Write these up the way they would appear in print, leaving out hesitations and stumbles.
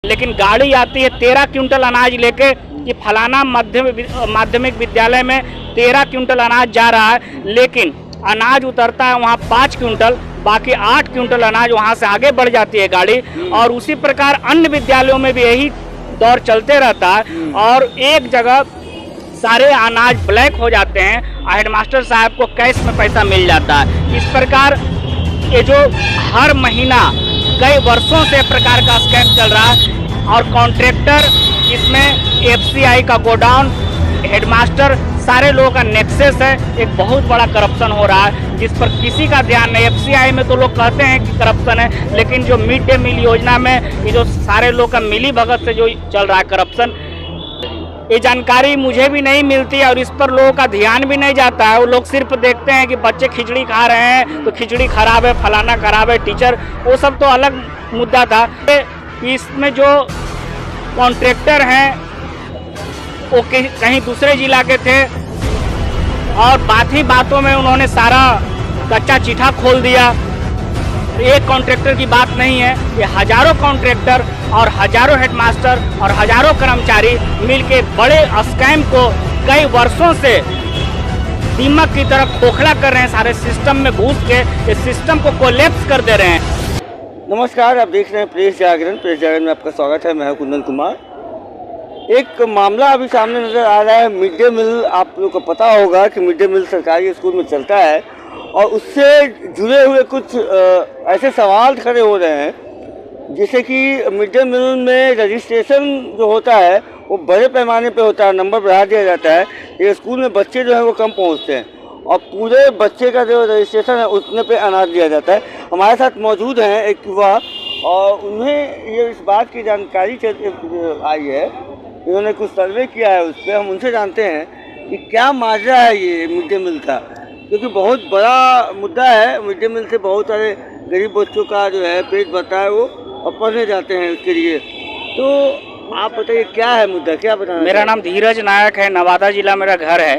लेकिन गाड़ी आती है 13 क्विंटल अनाज लेके कि फलाना माध्यमिक विद्यालय में 13 क्विंटल अनाज जा रहा है, लेकिन अनाज उतरता है वहाँ 5 क्विंटल, बाकी 8 क्विंटल अनाज वहाँ से आगे बढ़ जाती है गाड़ी। और उसी प्रकार अन्य विद्यालयों में भी यही दौर चलते रहता है और एक जगह सारे अनाज ब्लैक हो जाते हैं, हेडमास्टर साहब को कैश में पैसा मिल जाता है। इस प्रकार ये जो हर महीना कई वर्षों से प्रकार का स्कैम चल रहा है और कॉन्ट्रैक्टर इसमें एफसीआई का गोडाउन, हेडमास्टर, सारे लोगों का नेक्सेस है। एक बहुत बड़ा करप्शन हो रहा है जिस पर किसी का ध्यान नहीं। एफसीआई में तो लोग कहते हैं कि करप्शन है, लेकिन जो मिड डे मील योजना में ये जो सारे लोग का मिली भगत से जो चल रहा है करप्शन, ये जानकारी मुझे भी नहीं मिलती और इस पर लोगों का ध्यान भी नहीं जाता है। वो लोग सिर्फ देखते हैं कि बच्चे खिचड़ी खा रहे हैं तो खिचड़ी खराब है, फलाना खराब है, टीचर, वो सब तो अलग मुद्दा था। इसमें जो कॉन्ट्रैक्टर हैं वो कहीं दूसरे जिला के थे और बात ही बातों में उन्होंने सारा कच्चा चिट्ठा खोल दिया। एक कॉन्ट्रैक्टर की बात नहीं है, ये हजारों कॉन्ट्रैक्टर और हजारों हेडमास्टर और हजारों कर्मचारी मिलके बड़े स्कैम को कई वर्षों से दीमक की तरह खोखला कर रहे हैं। सारे सिस्टम में घुस के इस सिस्टम को कोलैप्स कर दे रहे हैं। नमस्कार, आप देख रहे हैं प्रेस जागरण। प्रेस जागरण में आपका स्वागत है। मैं हूं कुंदन कुमार। एक मामला अभी सामने नजर आ रहा है। मिड डे मील, आप लोग को पता होगा कि मिड डे मील सरकारी स्कूल में चलता है और उससे जुड़े हुए कुछ ऐसे सवाल खड़े हो रहे हैं, जैसे कि मिड डे मील में रजिस्ट्रेशन जो होता है वो बड़े पैमाने पे होता है, नंबर बढ़ा दिया जाता है। ये स्कूल में बच्चे जो हैं वो कम पहुंचते हैं और पूरे बच्चे का जो रजिस्ट्रेशन है उतने पे अनाज दिया जाता है। हमारे साथ मौजूद हैं एक युवा और उन्हें ये इस बात की जानकारी आई है, इन्होंने कुछ सर्वे किया है, उस पर हम उनसे जानते हैं कि क्या माजरा है ये मिड डे मील का, क्योंकि बहुत बड़ा मुद्दा है। मिड डे मील से बहुत सारे गरीब बच्चों का जो है पेट भरता है वो और पढ़ने जाते हैं उसके लिए। तो आप बताइए क्या है मुद्दा, क्या बताना? मेरा नाम धीरज नायक है, नवादा जिला मेरा घर है।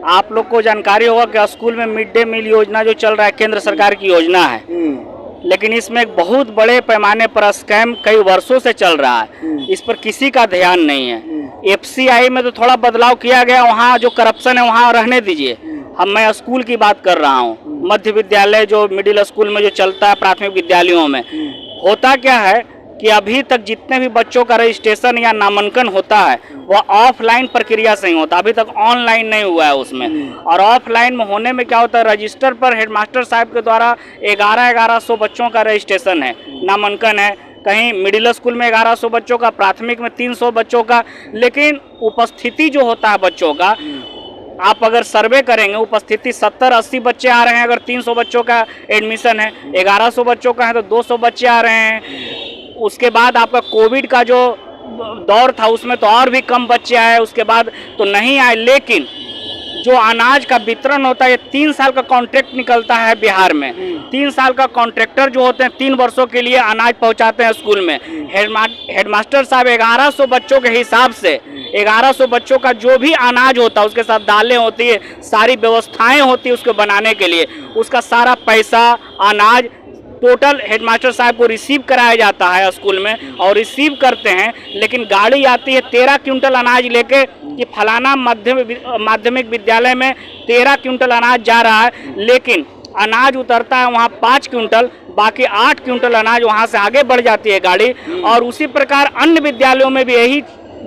आप लोग को जानकारी होगा कि स्कूल में मिड डे मील योजना जो चल रहा है केंद्र सरकार की योजना है, लेकिन इसमें एक बहुत बड़े पैमाने पर स्कैम कई वर्षों से चल रहा है। इस पर किसी का ध्यान नहीं है। एफसीआई में तो थोड़ा बदलाव किया गया, वहाँ जो करप्शन है वहाँ रहने दीजिए। मैं स्कूल की बात कर रहा हूँ, मध्य विद्यालय जो मिडिल स्कूल में जो चलता है प्राथमिक विद्यालयों में, होता क्या है कि अभी तक जितने भी बच्चों का रजिस्ट्रेशन या नामांकन होता है वह ऑफलाइन प्रक्रिया से ही होता है, अभी तक ऑनलाइन नहीं हुआ है उसमें। और ऑफलाइन में होने में क्या होता है, रजिस्टर पर हेडमास्टर साहब के द्वारा 1100 बच्चों का रजिस्ट्रेशन है, नामांकन है। कहीं मिडिल स्कूल में 1100 बच्चों का, प्राथमिक में 300 बच्चों का, लेकिन उपस्थिति जो होता है बच्चों का, आप अगर सर्वे करेंगे उपस्थिति 70-80 बच्चे आ रहे हैं। अगर 300 बच्चों का एडमिशन है, 1100 बच्चों का है तो 200 बच्चे आ रहे हैं। उसके बाद आपका कोविड का जो दौर था उसमें तो और भी कम बच्चे आए, उसके बाद तो नहीं आए। लेकिन जो अनाज का वितरण होता है, ये 3 साल का कॉन्ट्रैक्ट निकलता है बिहार में। 3 साल का कॉन्ट्रैक्टर जो होते हैं 3 वर्षों के लिए अनाज पहुंचाते हैं स्कूल में। हेडमास्टर साहब 1100 बच्चों के हिसाब से 1100 बच्चों का जो भी अनाज होता है, उसके साथ दालें होती है, सारी व्यवस्थाएं होती है उसको बनाने के लिए, उसका सारा पैसा, अनाज टोटल हेडमास्टर साहब को रिसीव कराया जाता है स्कूल में और रिसीव करते हैं। लेकिन गाड़ी आती है 13 क्विंटल अनाज लेके कि फलाना माध्यमिक विद्यालय में 13 क्विंटल अनाज जा रहा है, लेकिन अनाज उतरता है वहाँ 5 क्विंटल, बाकी 8 क्विंटल अनाज वहाँ से आगे बढ़ जाती है गाड़ी। और उसी प्रकार अन्य विद्यालयों में भी यही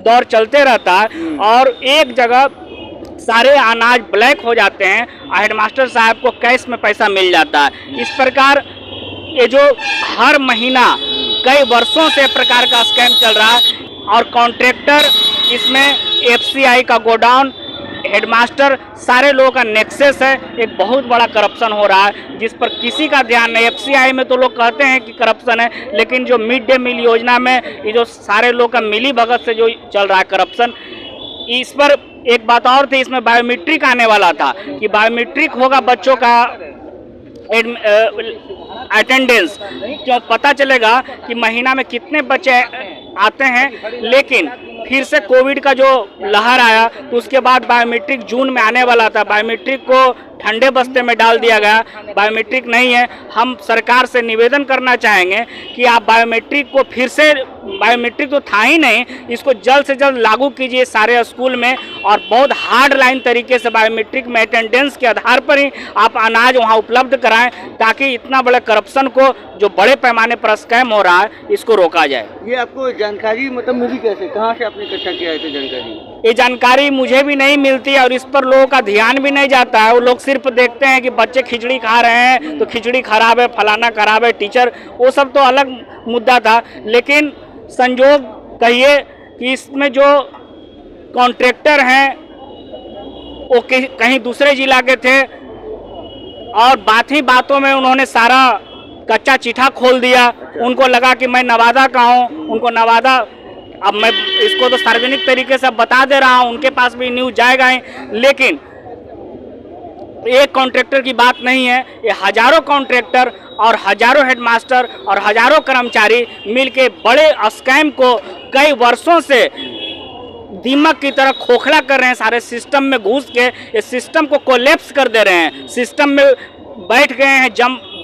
दौर चलते रहता है और एक जगह सारे अनाज ब्लैक हो जाते हैं, हेडमास्टर साहब को कैश में पैसा मिल जाता है। इस प्रकार ये जो हर महीना कई वर्षों से प्रकार का स्कैम चल रहा है और कॉन्ट्रैक्टर इसमें एफसीआई का गोडाउन, हेडमास्टर, सारे लोगों का नेक्सेस है। एक बहुत बड़ा करप्शन हो रहा है जिस पर किसी का ध्यान नहीं। एफसीआई में तो लोग कहते हैं कि करप्शन है, लेकिन जो मिड डे मील योजना में ये जो सारे लोग का मिली भगत से जो चल रहा है करप्शन, इस पर एक बात और थी, इसमें बायोमेट्रिक आने वाला था कि बायोमेट्रिक होगा बच्चों का अटेंडेंस, क्यों पता चलेगा कि महीना में कितने बच्चे आते हैं। लेकिन फिर से कोविड का जो लहर आया तो उसके बाद बायोमेट्रिक जून में आने वाला था, बायोमेट्रिक को ठंडे बस्ते में डाल दिया गया, बायोमेट्रिक नहीं है। हम सरकार से निवेदन करना चाहेंगे कि आप बायोमेट्रिक को फिर से, बायोमेट्रिक तो था ही नहीं, इसको जल्द से जल्द लागू कीजिए सारे स्कूल में, और बहुत हार्ड लाइन तरीके से बायोमेट्रिक में अटेंडेंस के आधार पर ही आप अनाज वहाँ उपलब्ध कराएं, ताकि इतना बड़े करप्शन को, जो बड़े पैमाने पर स्कैम हो रहा है, इसको रोका जाए। ये आपको जानकारी मतलब मिली कैसे, कहाँ से आपने इकट्ठा किया है जानकारी? ये जानकारी मुझे भी नहीं मिलती और इस पर लोगों का ध्यान भी नहीं जाता है। वो लोग सिर्फ देखते हैं कि बच्चे खिचड़ी खा रहे हैं तो खिचड़ी खराब है, फलाना खराब है, टीचर, वो सब तो अलग मुद्दा था। लेकिन संजोग कहिए कि इसमें जो कॉन्ट्रैक्टर हैं वो कहीं दूसरे जिला के थे, और बात ही बातों में उन्होंने सारा कच्चा चिट्ठा खोल दिया। उनको लगा कि मैं नवादा का हूँ, उनको नवादा, अब मैं इसको तो सार्वजनिक तरीके से बता दे रहा हूँ, उनके पास भी न्यूज़ जाएगा ही। लेकिन एक कॉन्ट्रैक्टर की बात नहीं है, ये हजारों कॉन्ट्रैक्टर और हजारों हेडमास्टर और हजारों कर्मचारी मिलके बड़े स्कैम को कई वर्षों से दीमक की तरह खोखला कर रहे हैं। सारे सिस्टम में घुस के इस सिस्टम को कोलैप्स कर दे रहे हैं, सिस्टम में बैठ गए हैं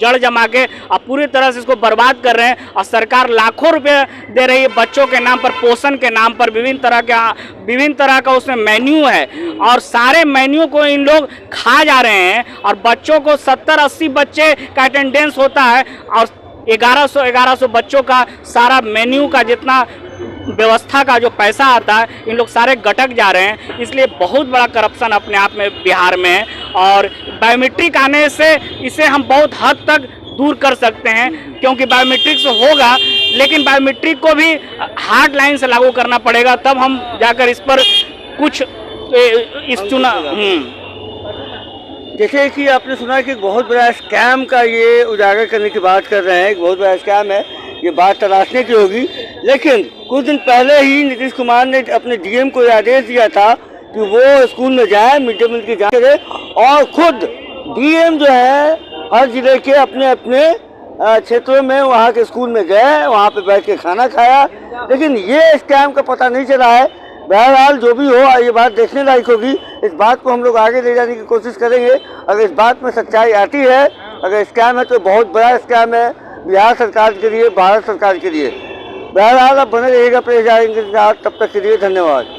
जड़ जमा के, और पूरी तरह से इसको बर्बाद कर रहे हैं। और सरकार लाखों रुपए दे रही है बच्चों के नाम पर, पोषण के नाम पर, विभिन्न तरह का उसमें मेन्यू है, और सारे मेन्यू को इन लोग खा जा रहे हैं। और बच्चों को 70-80 बच्चे का अटेंडेंस होता है, और 1100 बच्चों का सारा मेन्यू का जितना व्यवस्था का जो पैसा आता है, इन लोग सारे गटक जा रहे हैं। इसलिए बहुत बड़ा करप्शन अपने आप में बिहार में है, और बायोमेट्रिक आने से इसे हम बहुत हद तक दूर कर सकते हैं, क्योंकि बायोमेट्रिक से होगा, लेकिन बायोमेट्रिक को भी हार्ड लाइन से लागू करना पड़ेगा, तब हम जाकर इस पर कुछ जैसे कि आपने सुना कि एक बहुत बड़ा स्कैम का ये उजागर करने की बात कर रहे हैं, एक बहुत बड़ा स्कैम है, ये बात तलाशने की होगी। लेकिन कुछ दिन पहले ही नीतीश कुमार ने अपने डीएम को आदेश दिया था कि वो स्कूल में जाए, मिड डे मील की जांच करे, और खुद डीएम जो है हर जिले के अपने अपने क्षेत्रों में वहाँ के स्कूल में गए, वहाँ पे बैठ के खाना खाया। लेकिन ये स्कैम का पता नहीं चला है। बहरहाल जो भी हो, ये बात देखने लायक होगी। इस बात को हम लोग आगे ले जाने की कोशिश करेंगे। अगर इस बात में सच्चाई आती है, अगर स्कैम है तो बहुत बड़ा स्कैम है बिहार सरकार के लिए, भारत सरकार के लिए। बहरहाल अब बने रहिएगा प्रेस जागरण के साथ। तब तक के लिए धन्यवाद।